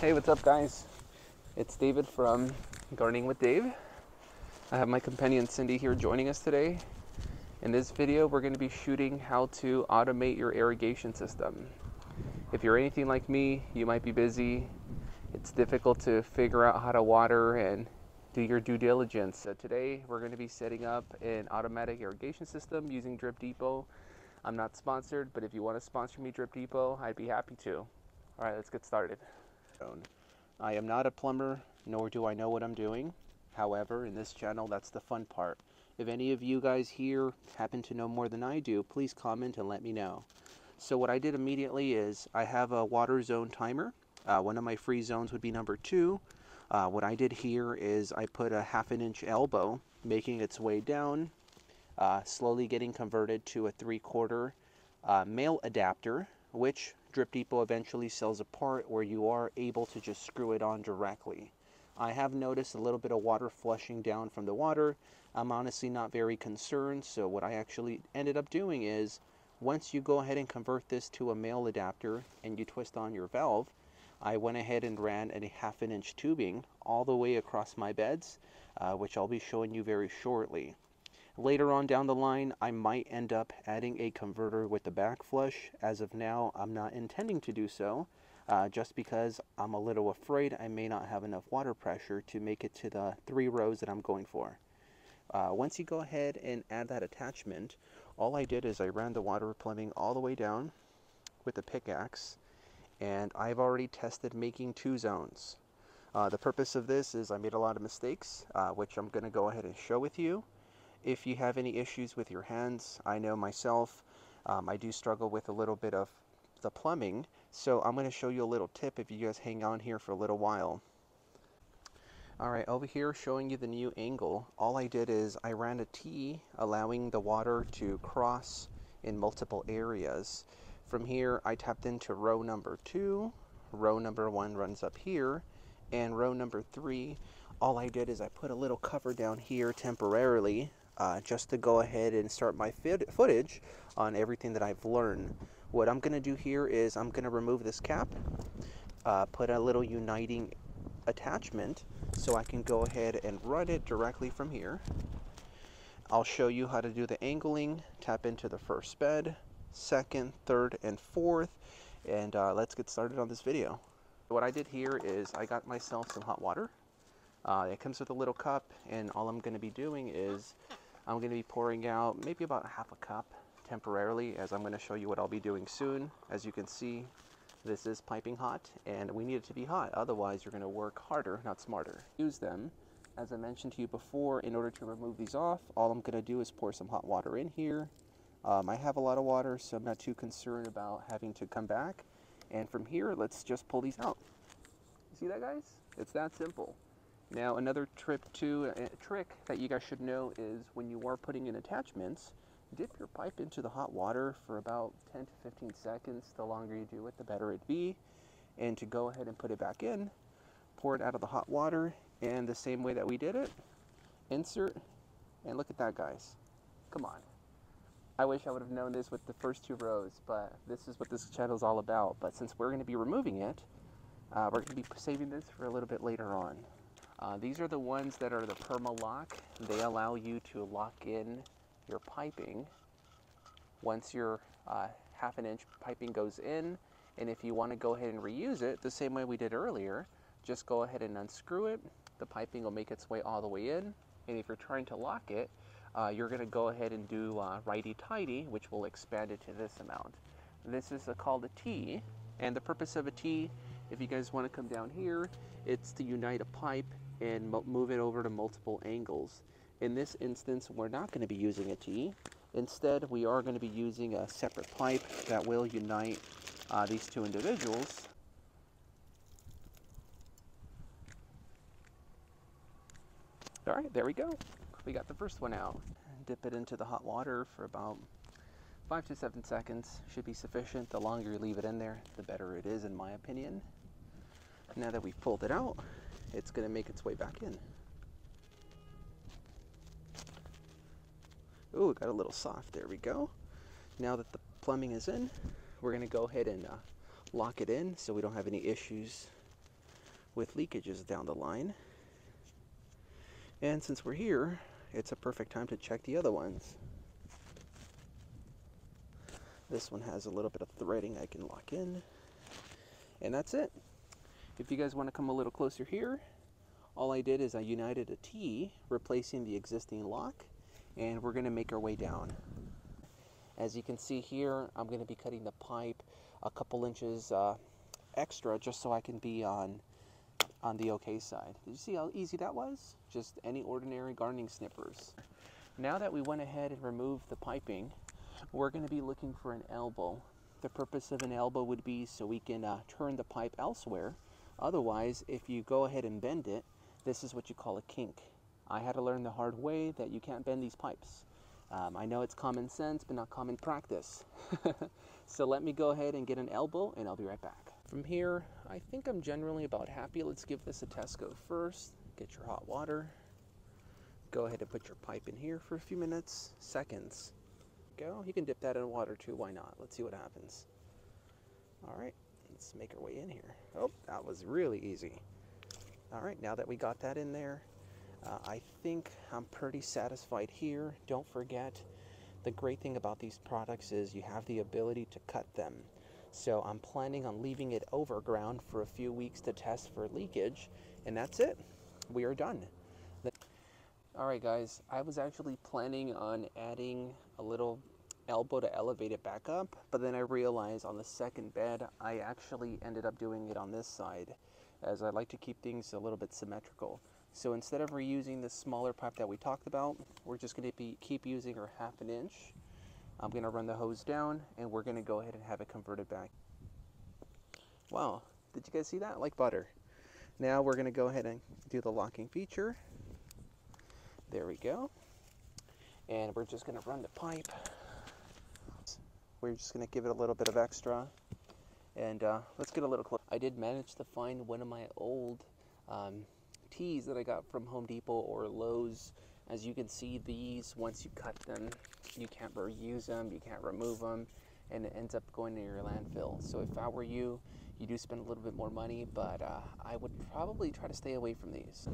Hey, what's up, guys? It's David from Gardening with Dave. I have my companion Cindy here joining us today. In this video, we're going to be shooting how to automate your irrigation system. If you're anything like me, you might be busy. It's difficult to figure out how to water and do your due diligence. So today, we're going to be setting up an automatic irrigation system using Drip Depot. I'm not sponsored, but if you want to sponsor me, Drip Depot, I'd be happy to. All right, let's get started. I am not a plumber, nor do I know what I'm doing. However, in this channel, that's the fun part. If any of you guys here happen to know more than I do, please comment and let me know. So what I did immediately is I have a water zone timer. One of my free zones would be number 2. What I did here is I put a 1/2 inch elbow, making its way down, slowly getting converted to a 3/4 male adapter, which Drip Depot eventually sells a part where you are able to just screw it on directly. I have noticed a little bit of water flushing down from the water. I'm honestly not very concerned, so what I actually ended up doing is once you go ahead and convert this to a male adapter and you twist on your valve, I went ahead and ran a 1/2 inch tubing all the way across my beds, which I'll be showing you very shortly. Later on down the line, I might end up adding a converter with the back flush. As of now, I'm not intending to do so, just because I'm a little afraid I may not have enough water pressure to make it to the 3 rows that I'm going for. Once you go ahead and add that attachment, all I did is I ran the water plumbing all the way down with the pickaxe, and I've already tested making 2 zones. The purpose of this is I made a lot of mistakes, which I'm going to go ahead and show with you. If you have any issues with your hands, I know myself, I do struggle with a little bit of the plumbing, so I'm going to show you a little tip if you guys hang on here for a little while. Alright, over here showing you the new angle, all I did is I ran a T allowing the water to cross in multiple areas. From here I tapped into row number 2, row number 1 runs up here, and row number 3, all I did is I put a little cover down here temporarily, just to go ahead and start my footage on everything that I've learned. What I'm going to do here is I'm going to remove this cap, put a little uniting attachment so I can go ahead and run it directly from here. I'll show you how to do the angling, tap into the first bed, second, third, and fourth, and let's get started on this video. What I did here is I got myself some hot water. It comes with a little cup, and all I'm going to be doing is I'm going to be pouring out maybe about 1/2 cup temporarily, as I'm going to show you what I'll be doing soon. As you can see, this is piping hot, and we need it to be hot, otherwise you're going to work harder, not smarter. Use them, as I mentioned to you before, in order to remove these off, all I'm going to do is pour some hot water in here. I have a lot of water, so I'm not too concerned about having to come back. And from here, let's just pull these out. You see that, guys? It's that simple. Now, another trick that you guys should know is when you are putting in attachments, dip your pipe into the hot water for about 10 to 15 seconds. The longer you do it, the better it be. And to go ahead and put it back in, pour it out of the hot water, and the same way that we did it, insert, and look at that, guys. Come on. I wish I would have known this with the first 2 rows, but this is what this channel is all about. But since we're going to be removing it, we're going to be saving this for a little bit later on. These are the ones that are the perma-lock. They allow you to lock in your piping once your 1/2 inch piping goes in. And if you want to go ahead and reuse it the same way we did earlier, just go ahead and unscrew it. The piping will make its way all the way in. And if you're trying to lock it, you're going to go ahead and do righty-tighty, which will expand it to this amount. This is called a T, and the purpose of a T, if you guys want to come down here, it's to unite a pipe and move it over to multiple angles. In this instance, we're not going to be using a T. Instead, we are going to be using a separate pipe that will unite these 2 individuals. All right, there we go. We got the first one out. Dip it into the hot water for about 5 to 7 seconds. Should be sufficient. The longer you leave it in there, the better it is, in my opinion. Now that we've pulled it out, it's going to make its way back in. Ooh, it got a little soft. There we go. Now that the plumbing is in, we're going to go ahead and lock it in so we don't have any issues with leakages down the line. And since we're here, it's a perfect time to check the other ones. This one has a little bit of threading I can lock in. And that's it. If you guys want to come a little closer here, all I did is I united a T, replacing the existing lock, and we're going to make our way down. As you can see here, I'm going to be cutting the pipe a couple inches extra just so I can be on the okay side. Did you see how easy that was? Just any ordinary gardening snippers. Now that we went ahead and removed the piping, we're going to be looking for an elbow. The purpose of an elbow would be so we can turn the pipe elsewhere. Otherwise, if you go ahead and bend it, this is what you call a kink. I had to learn the hard way that you can't bend these pipes. I know it's common sense, but not common practice. So let me go ahead and get an elbow, and I'll be right back. From here, I think I'm generally about happy. Let's give this a test go first. Get your hot water. Go ahead and put your pipe in here for a few minutes, seconds. Go. You can dip that in water too, why not? Let's see what happens. All right, let's make our way in here. Oh, that was really easy. All right, now that we got that in there, I think I'm pretty satisfied here. Don't forget, the great thing about these products is you have the ability to cut them. So I'm planning on leaving it overground for a few weeks to test for leakage, and that's it. We are done. All right, guys, I was actually planning on adding a little elbow to elevate it back up, but then I realized on the second bed, I actually ended up doing it on this side, as I like to keep things a little bit symmetrical. So instead of reusing the smaller pipe that we talked about, we're just going to keep using our 1/2 inch. I'm going to run the hose down, and we're going to go ahead and have it converted back. Wow, did you guys see that? Like butter. Now we're going to go ahead and do the locking feature. There we go. And we're just going to run the pipe. We're just going to give it a little bit of extra. And let's get a little close. I did manage to find one of my old tees that I got from Home Depot or Lowe's. As you can see, these, once you cut them, you can't reuse them, you can't remove them, and it ends up going to your landfill. So if I were you, you do spend a little bit more money, but I would probably try to stay away from these.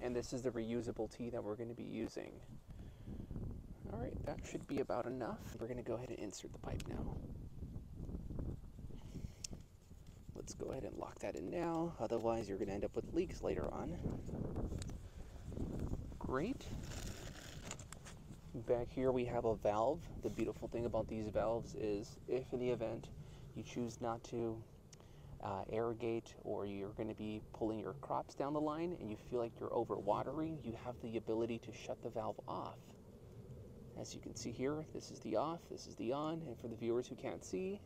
And this is the reusable tee that we're going to be using. All right, that should be about enough. We're going to go ahead and insert the pipe now. Let's go ahead and lock that in now. Otherwise, you're going to end up with leaks later on. Great. Back here we have a valve. The beautiful thing about these valves is if in the event you choose not to irrigate, or you're going to be pulling your crops down the line and you feel like you're overwatering, you have the ability to shut the valve off. As you can see here, this is the off, this is the on, and for the viewers who can't see,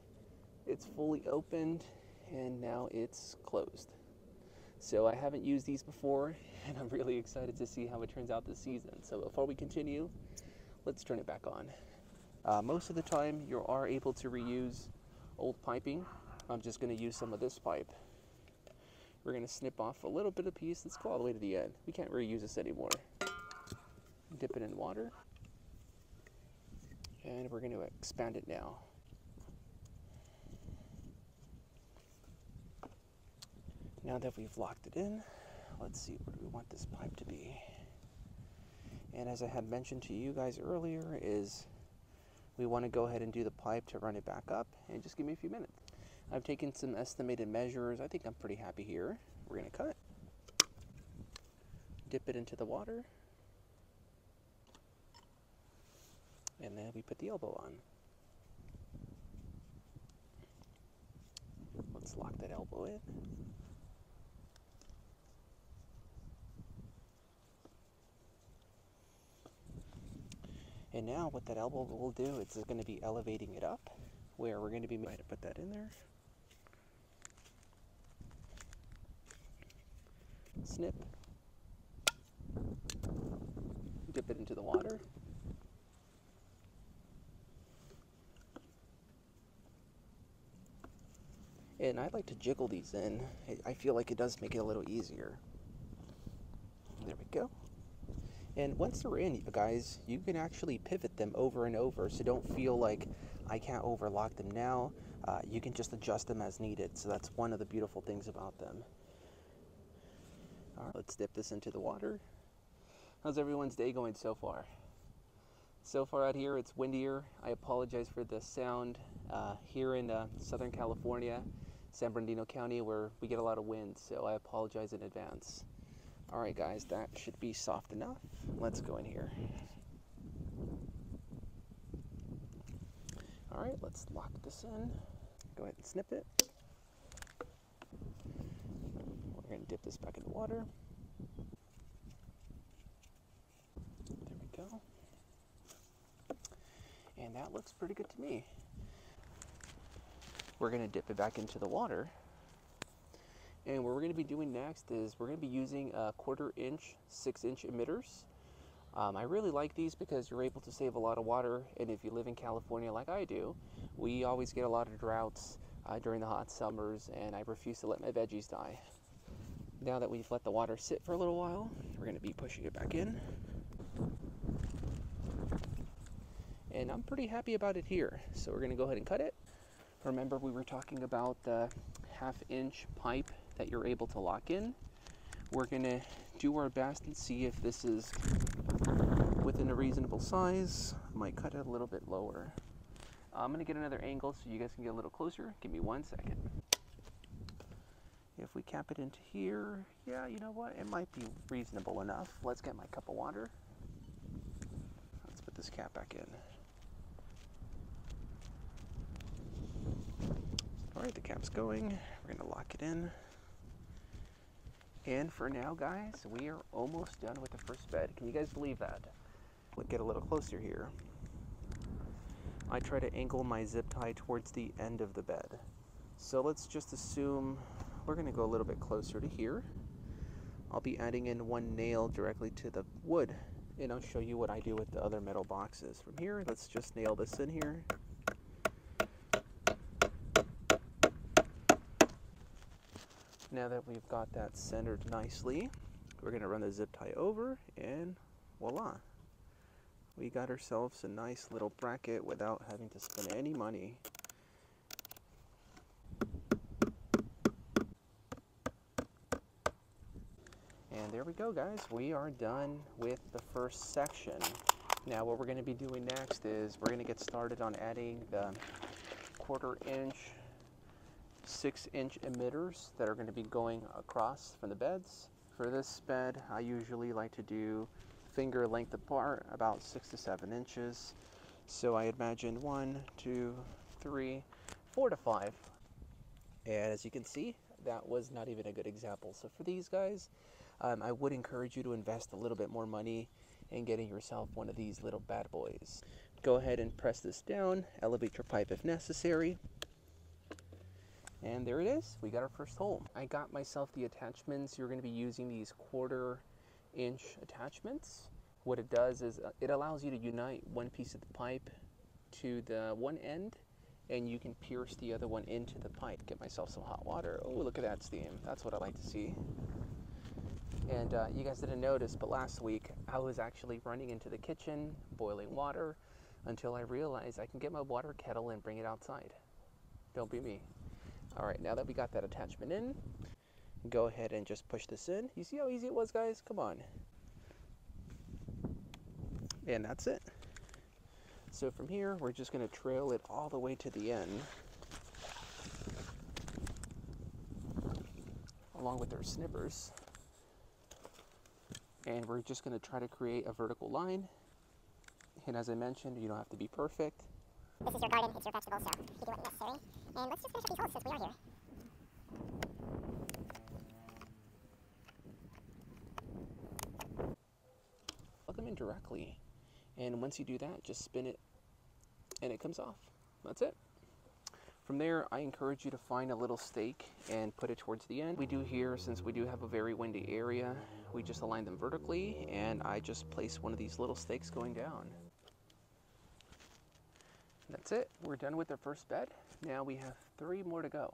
it's fully opened and now it's closed. So I haven't used these before, and I'm really excited to see how it turns out this season. So before we continue, let's turn it back on. Most of the time you are able to reuse old piping. I'm just going to use some of this pipe. We're going to snip off a little bit of piece. Let's go all the way to the end. We can't reuse this anymore. Dip it in water. And we're going to expand it now. Now that we've locked it in, let's see, where do we want this pipe to be? And as I had mentioned to you guys earlier, is we want to go ahead and do the pipe to run it back up, and just give me a few minutes. I've taken some estimated measures. I think I'm pretty happy here. We're going to cut. Dip it into the water. And then we put the elbow on. Let's lock that elbow in. And now what that elbow will do, it's going to be elevating it up, where we're going to be going to put that in there. Snip. Dip it into the water. And I like to jiggle these in. I feel like it does make it a little easier. There we go. And once they're in, guys, you can actually pivot them over and over, so don't feel like I can't overlock them now. You can just adjust them as needed, so that's one of the beautiful things about them. All right, let's dip this into the water. How's everyone's day going so far? So far out here, it's windier. I apologize for the sound here in Southern California, San Bernardino County, where we get a lot of wind, so I apologize in advance. All right, guys, that should be soft enough. Let's go in here. All right, let's lock this in. Go ahead and snip it. We're going to dip this back in the water. There we go. And that looks pretty good to me. We're going to dip it back into the water. And what we're going to be doing next is we're going to be using 1/4 inch, 6-inch emitters. I really like these because you're able to save a lot of water, and if you live in California like I do, we always get a lot of droughts during the hot summers, and I refuse to let my veggies die. Now that we've let the water sit for a little while, we're going to be pushing it back in. And I'm pretty happy about it here, so we're going to go ahead and cut it. Remember, we were talking about the 1/2 inch pipe that you're able to lock in. We're going to do our best and see if this is within a reasonable size. I might cut it a little bit lower. I'm going to get another angle so you guys can get a little closer. Give me 1 second. If we cap it into here, yeah, you know what? It might be reasonable enough. Let's get my cup of water. Let's put this cap back in. All right, the cap's going. We're going to lock it in. And for now, guys, we are almost done with the first bed. Can you guys believe that? Let's get a little closer here. I try to angle my zip tie towards the end of the bed. So let's just assume we're going to go a little bit closer to here. I'll be adding in 1 nail directly to the wood, and I'll show you what I do with the other metal boxes. From here, let's just nail this in here. Now that we've got that centered nicely, we're going to run the zip tie over, and voila. We got ourselves a nice little bracket without having to spend any money. And there we go, guys. We are done with the first section. Now what we're going to be doing next is we're going to get started on adding the 1/4 inch, 6-inch emitters that are going to be going across from the beds. For this bed, I usually like to do finger length apart, about 6 to 7 inches. So I imagine 1, 2, 3, 4 to 5. And as you can see, that was not even a good example. So for these guys, I would encourage you to invest a little bit more money in getting yourself one of these little bad boys. Go ahead and press this down, elevate your pipe if necessary. And there it is, we got our first hole. I got myself the attachments. You're going to be using these 1/4 inch attachments. What it does is it allows you to unite one piece of the pipe to the one end, and you can pierce the other one into the pipe. Get myself some hot water. Oh, look at that steam. That's what I like to see. And you guys didn't notice, but last week I was actually running into the kitchen, boiling water, until I realized I can get my water kettle and bring it outside. Don't be me. All right, now that we got that attachment in, go ahead and just push this in. You see how easy it was, guys? Come on. And that's it. So from here, we're just going to trail it all the way to the end, along with our snippers. And we're just going to try to create a vertical line. And as I mentioned, you don't have to be perfect. This is your garden, it's your vegetables, so you do what's necessary. And let's just finish up these holes since we are here. Plug them in directly. And once you do that, just spin it and it comes off. That's it. From there, I encourage you to find a little stake and put it towards the end. We do here, since we do have a very windy area, we just align them vertically, and I just place one of these little stakes going down. That's it. We're done with our first bed. Now we have 3 more to go.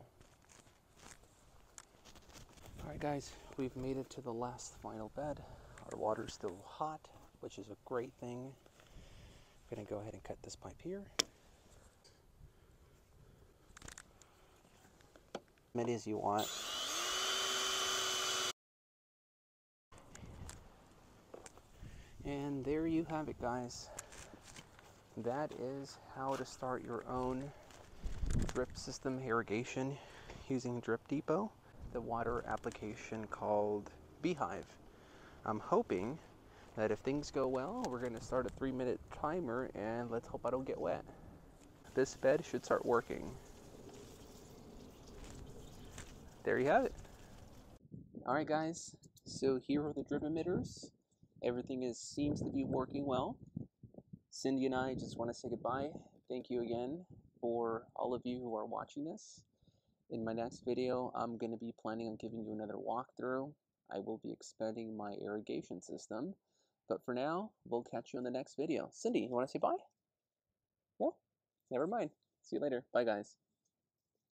All right, guys, we've made it to the last final bed. Our water's still hot, which is a great thing. I'm gonna go ahead and cut this pipe here. Many as you want. have it, guys. That is how to start your own drip system irrigation using Drip Depot, the water application called Beehive. I'm hoping that if things go well, we're going to start a 3-minute timer, and let's hope I don't get wet. This bed should start working. There you have it. Alright guys, so here are the drip emitters. Everything seems to be working well. Cindy and I just want to say goodbye. Thank you again for all of you who are watching this. In my next video, I'm going to be planning on giving you another walkthrough. I will be expanding my irrigation system. But for now, we'll catch you in the next video. Cindy, you want to say bye? No? Never mind. See you later. Bye, guys.